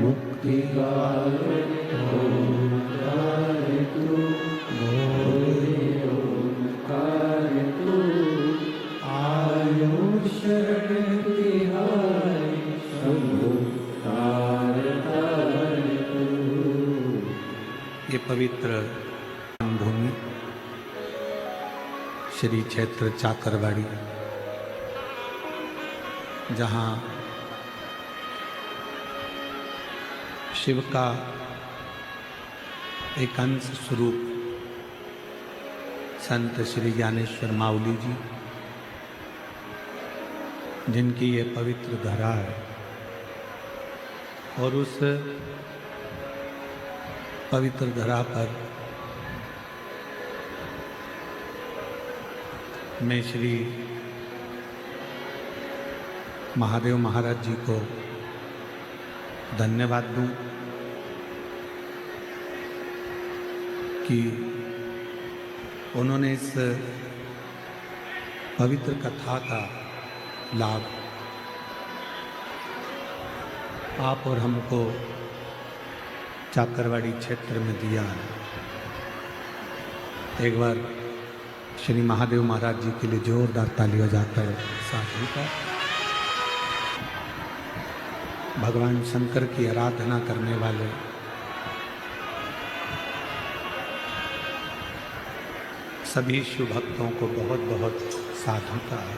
मुक्ति ओंकार तू बोले ओंकार तू आयो शरण तिहारी शंभु तारतार तू। ये पवित्र भूमि श्री क्षेत्र चाकरवाड़ी, जहाँ शिव का एक अंश स्वरूप संत श्री ज्ञानेश्वर माउली जी, जिनकी ये पवित्र धरा है, और उस पवित्र धरा पर मैं श्री महादेव महाराज जी को धन्यवाद दूं कि उन्होंने इस पवित्र कथा का लाभ आप और हमको चाकरवाड़ी क्षेत्र में दिया है। एक बार श्री महादेव महाराज जी के लिए जोरदार ताली बजाकर साधु का। भगवान शंकर की आराधना करने वाले सभी शिव भक्तों को बहुत बहुत साधु का है।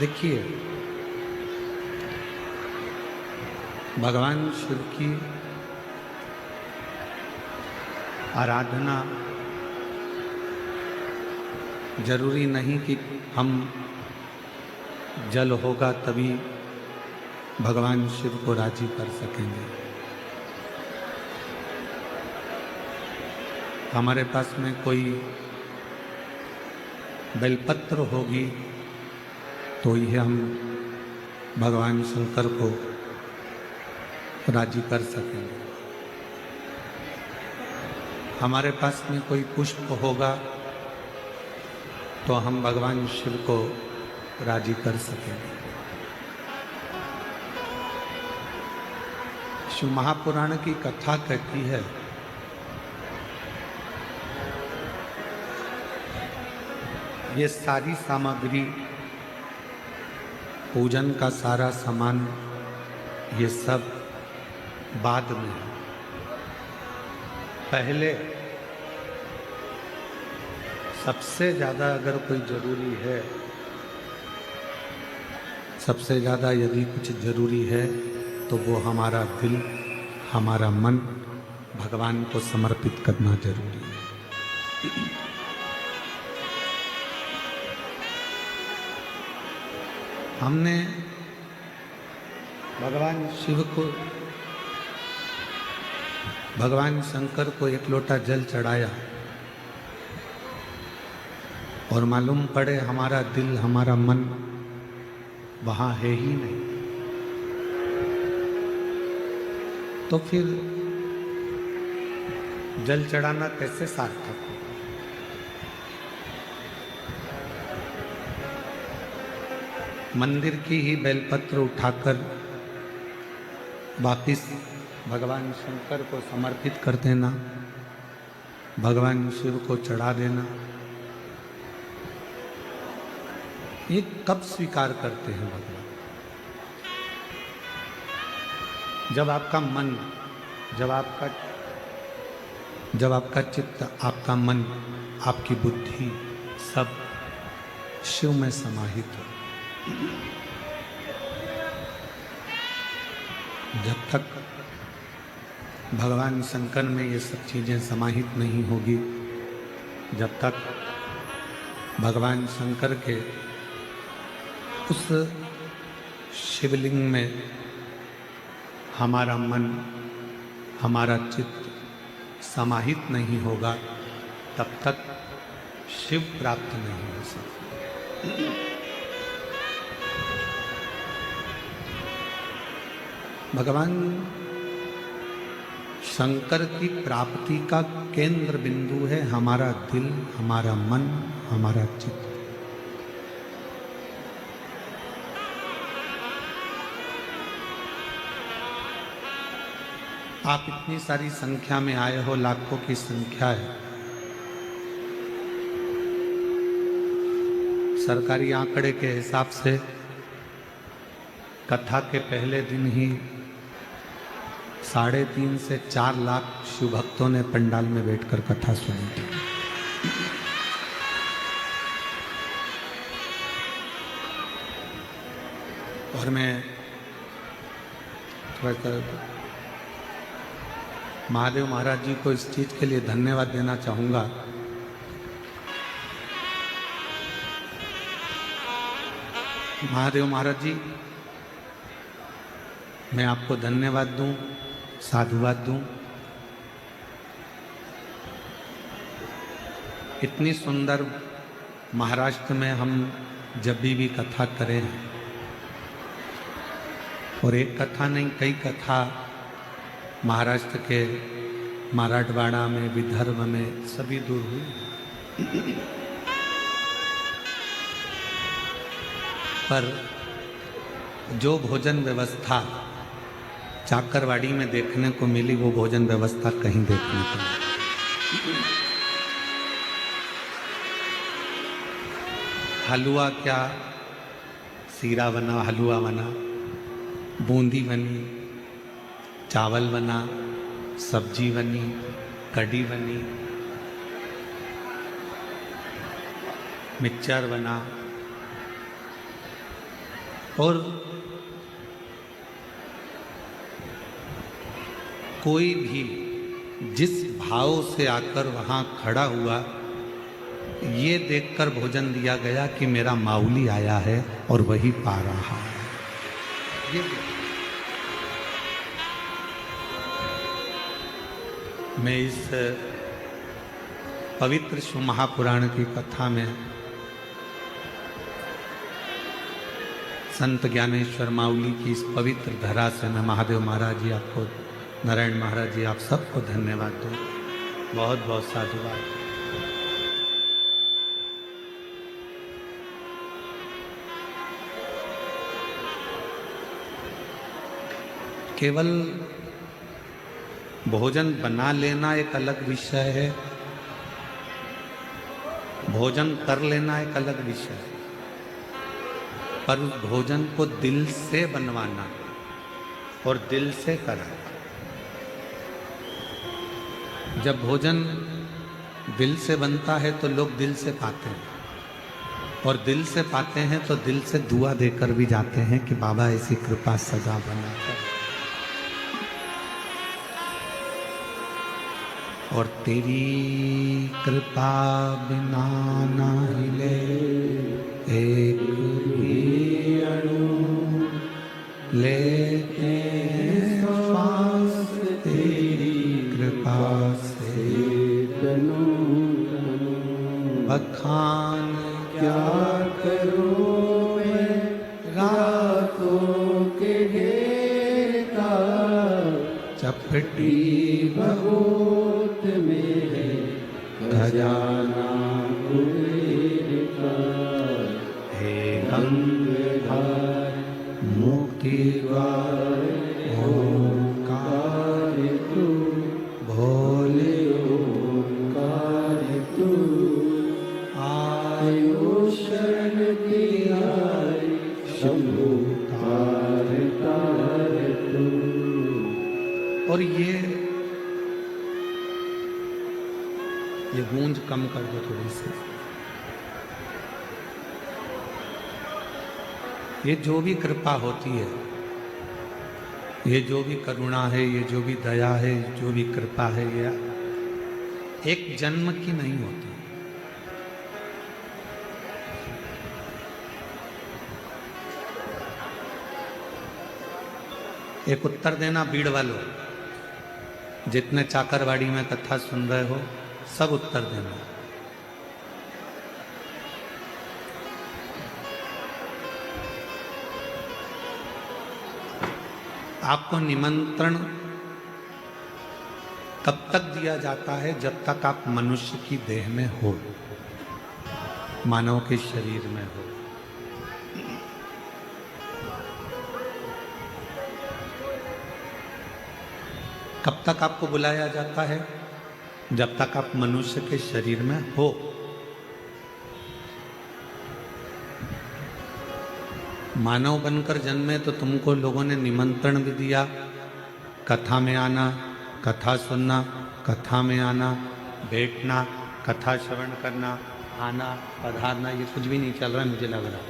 देखिए, भगवान शिव की आराधना जरूरी नहीं कि हम जल होगा तभी भगवान शिव को राजी कर सकेंगे। हमारे पास में कोई बेलपत्र होगी तो ही हम भगवान शंकर को राजी कर सकेंगे। हमारे पास में कोई पुष्प होगा तो हम भगवान शिव को राजी कर सकेंगे। शिव महापुराण की कथा कहती है ये सारी सामग्री, पूजन का सारा सामान, ये सब बाद में है। पहले सबसे ज़्यादा अगर कोई जरूरी है, सबसे ज़्यादा यदि कुछ जरूरी है तो वो हमारा दिल, हमारा मन भगवान को समर्पित करना जरूरी है। हमने भगवान शिव को, भगवान शंकर को एक लोटा जल चढ़ाया और मालूम पड़े हमारा दिल, हमारा मन वहाँ है ही नहीं, तो फिर जल चढ़ाना कैसे सार्थक हो? मंदिर की ही बेलपत्र उठाकर वापिस भगवान शंकर को समर्पित कर देना, भगवान शिव को चढ़ा देना, ये कब स्वीकार करते हैं भगवान? जब आपका मन, जब आपका चित्त, आपका मन, आपकी बुद्धि सब शिव में समाहित हो। जब तक भगवान शंकर में ये सब चीजें समाहित नहीं होगी, जब तक भगवान शंकर के उस शिवलिंग में हमारा मन, हमारा चित्त समाहित नहीं होगा, तब तक शिव प्राप्त नहीं हो सकता। भगवान शंकर की प्राप्ति का केंद्र बिंदु है हमारा दिल, हमारा मन, हमारा चित्त। आप इतनी सारी संख्या में आए हो, लाखों की संख्या है। सरकारी आंकड़े के हिसाब से कथा के पहले दिन ही 3.5 से 4 लाख शिव भक्तों ने पंडाल में बैठकर कथा सुनी थी। और मैं थोड़ा महादेव महाराज जी को इस चीज के लिए धन्यवाद देना चाहूंगा। महादेव महाराज जी, मैं आपको धन्यवाद दूं, साधुवाद दूं। इतनी सुंदर महाराष्ट्र में हम जब भी कथा करें, और एक कथा नहीं कई कथा महाराष्ट्र के मराठवाड़ा में, विदर्भ में सभी दूर हुई, पर जो भोजन व्यवस्था चाकरवाड़ी में देखने को मिली वो भोजन व्यवस्था कहीं देखने को नहीं। हलवा क्या, सीरा बना, हलवा बना, बूंदी बनी, चावल बना, सब्जी बनी, कढ़ी बनी, मिक्सचर बना, और कोई भी जिस भाव से आकर वहाँ खड़ा हुआ, ये देखकर भोजन दिया गया कि मेरा माऊली आया है और वही पा रहा है। मैं इस पवित्र शिव महापुराण की कथा में संत ज्ञानेश्वर माऊली की इस पवित्र धरा से मैं महादेव महाराज जी आपको, नारायण महाराज जी आप सबको धन्यवाद दूं। बहुत बहुत साधुवाद। केवल भोजन बना लेना एक अलग विषय है, भोजन कर लेना एक अलग विषय है, पर उस भोजन को दिल से बनवाना और दिल से करना। जब भोजन दिल से बनता है तो लोग दिल से पाते हैं, और दिल से पाते हैं तो दिल से दुआ देकर भी जाते हैं कि बाबा ऐसी कृपा सदा बना कर। और तेरी कृपा बिना ना हिले एक भी अणु, लेते श्वास तेरी कृपा से बखान क्या करूं मैं रातों के घेर का, चपटी बहुत मेरे खजाना कुबेर का, हे गंगाधर मुक्ति द्वार ओंकार तू, भोले ओंकार तू, आयो शरण की आई शंभु तार तार तू। और ये गूंज कम कर दो थोड़ी सी। ये जो भी कृपा होती है, ये जो भी करुणा है, ये जो भी दया है, जो भी कृपा है, ये एक जन्म की नहीं होती। एक उत्तर देना बीड़ वालों, जितने चाकरवाड़ी में कथा सुन रहे हो सब उत्तर देना। आपको निमंत्रण तब तक दिया जाता है जब तक आप मनुष्य की देह में हो, मानव के शरीर में हो। कब तक आपको बुलाया जाता है? जब तक आप मनुष्य के शरीर में हो। मानव बनकर जन्मे तो तुमको लोगों ने निमंत्रण भी दिया, कथा में आना, कथा सुनना, कथा में आना, बैठना, कथा श्रवण करना, आना, पधारना। ये कुछ भी नहीं चल रहा है, मुझे लग रहा।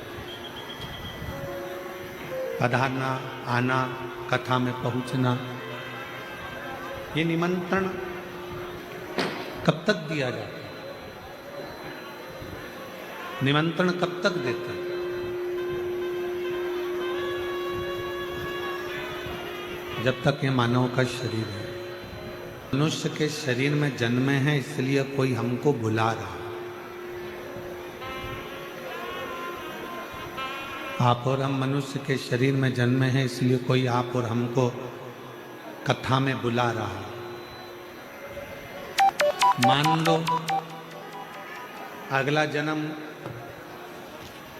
पधारना, आना, कथा में पहुंचना, ये निमंत्रण कब तक दिया जाता है? निमंत्रण कब तक देते हैं? जब तक ये मानव का शरीर है। मनुष्य के शरीर में जन्मे हैं, इसलिए कोई हमको बुला रहा है। आप और हम मनुष्य के शरीर में जन्मे हैं, इसलिए कोई आप और हमको कथा में बुला रहा है। मान लो अगला जन्म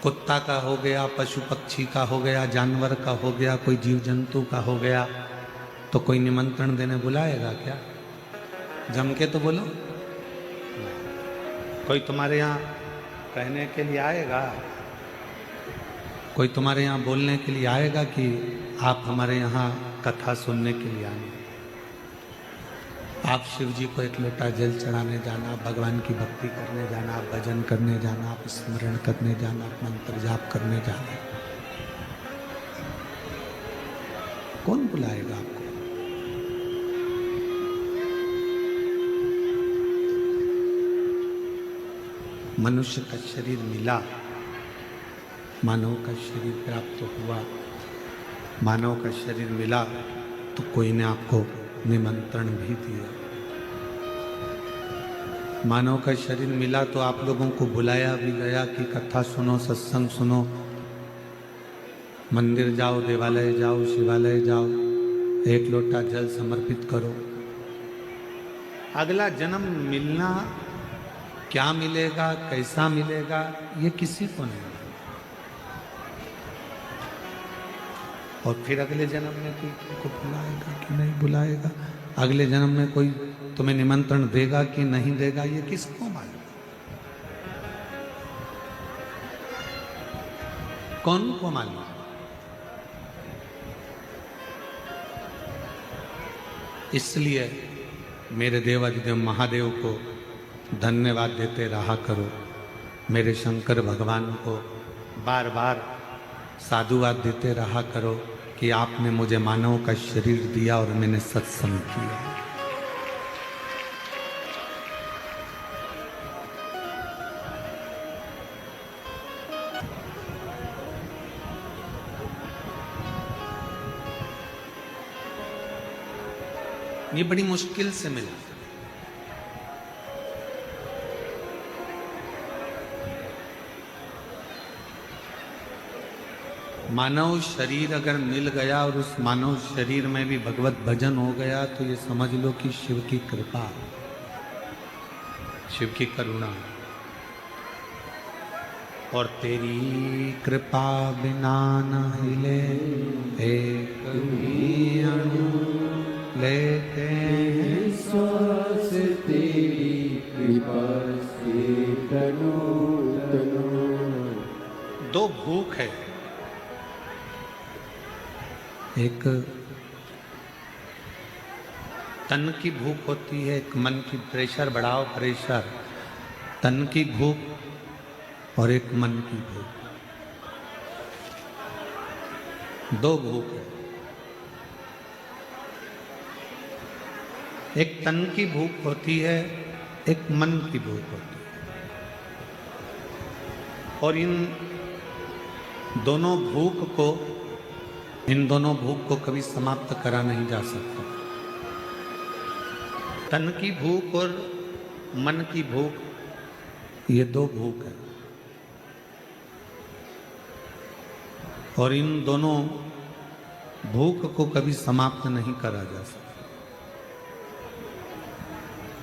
कुत्ता का हो गया, पशु पक्षी का हो गया, जानवर का हो गया, कोई जीव जंतु का हो गया, तो कोई निमंत्रण देने बुलाएगा क्या? जम के तो बोलो। कोई तुम्हारे यहाँ कहने के लिए आएगा? कोई तुम्हारे यहाँ बोलने के लिए आएगा कि आप हमारे यहाँ कथा सुनने के लिए आए? आप शिव जी को एक लोटा जल चढ़ाने जाना, भगवान की भक्ति करने जाना, आप भजन करने जाना, आप स्मरण करने जाना, आप मंत्र जाप करने जाना, कौन बुलाएगा आपको? मनुष्य का शरीर मिला, मानव का शरीर प्राप्त हुआ, मानव का शरीर मिला तो कोई ने आपको निमंत्रण भी दिया। मानव का शरीर मिला तो आप लोगों को बुलाया भी गया कि कथा सुनो, सत्संग सुनो, मंदिर जाओ, देवालय जाओ, शिवालय जाओ, एक लोटा जल समर्पित करो। अगला जन्म मिलना, क्या मिलेगा, कैसा मिलेगा, ये किसी को नहीं। और फिर अगले जन्म में कोई तुमको बुलाएगा कि नहीं बुलाएगा, अगले जन्म में कोई तुम्हें निमंत्रण देगा कि नहीं देगा, ये किसको मालूम? कौन को मालूम? इसलिए मेरे देवाधिदेव महादेव को धन्यवाद देते रहा करो, मेरे शंकर भगवान को बार बार साधुवाद देते रहा करो कि आपने मुझे मानव का शरीर दिया और मैंने सत्संग किया। ये बड़ी मुश्किल से मिला। मानव शरीर अगर मिल गया और उस मानव शरीर में भी भगवत भजन हो गया तो ये समझ लो कि शिव की कृपा, शिव की करुणा। और तेरी कृपा बिना न हिले एक भी अणु, लेते हैं श्वास तेरी कृपा से तनो तनो। दो भूख है, एक तन की भूख होती है, एक मन की, प्रेशर बढ़ाओ प्रेशर, तन की भूख और एक मन की भूख, दो भूख है। एक तन की भूख होती है, एक मन की भूख होती है, और इन दोनों भूख को, इन दोनों भूख को कभी समाप्त करा नहीं जा सकता। तन की भूख और मन की भूख, ये दो भूख है, और इन दोनों भूख को कभी समाप्त नहीं करा जा सकता।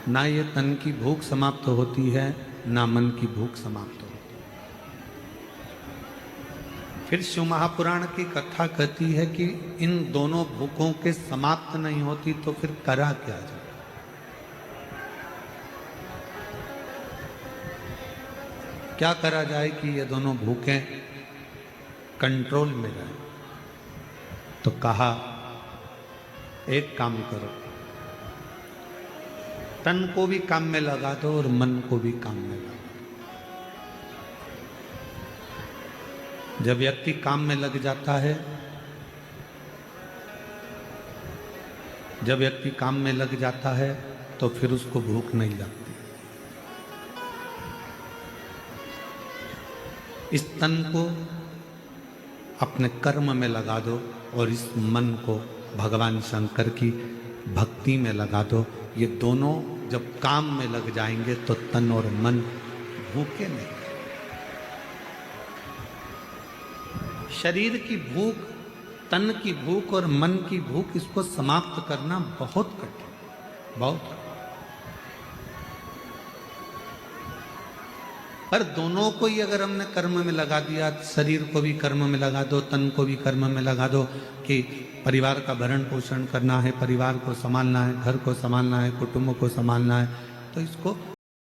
ना ये तन की भूख समाप्त होती है, ना मन की भूख समाप्त होती है। फिर शिव महापुराण की कथा कहती है कि इन दोनों भूखों के समाप्त नहीं होती तो फिर करा क्या जाए। क्या करा जाए कि ये दोनों भूखें कंट्रोल में रहे। तो कहा एक काम करो, तन को भी काम में लगा दो और मन को भी काम में लगा दो। जब व्यक्ति काम में लग जाता है, जब व्यक्ति काम में लग जाता है तो फिर उसको भूख नहीं लगती। इस तन को अपने कर्म में लगा दो और इस मन को भगवान शंकर की भक्ति में लगा दो। ये दोनों जब काम में लग जाएंगे तो तन और मन भूखे नहीं। शरीर की भूख, तन की भूख और मन की भूख, इसको समाप्त करना बहुत कठिन, बहुत। पर दोनों को ही अगर हमने कर्म में लगा दिया, शरीर को भी कर्म में लगा दो, तन को भी कर्म में लगा दो कि परिवार का भरण पोषण करना है, परिवार को संभालना है, घर को संभालना है, कुटुंब को संभालना है, तो इसको